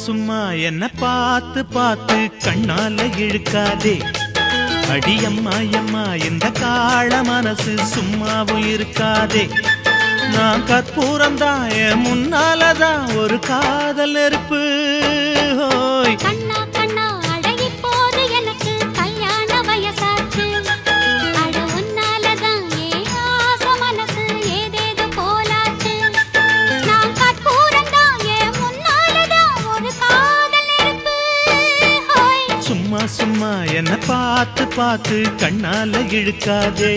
சும்மா என்ன பார்த்து பார்த்து கண்ணால இழுக்காதே. அடியம்மா எம்மா இந்த காள மனசு சும்மாவும் இருக்காதே. நான் கற்பூரம் தான் என் முன்னாலதான் ஒரு காதல் நெருப்பு. கண்ணா கண்ணா அழகி போது எனக்கு கல்யாண வயசாச்சு. அட உன்னாலதான் ஏன் ஆசை மனசு ஏதேதோ போலாச்சு. நான் கற்பூரம் தான் என் முன்னாலதான் ஒரு காதல் நெருப்பு. சும்மா சும்மா என்ன பார்த்து பார்த்து கண்ணால இழுக்காதே.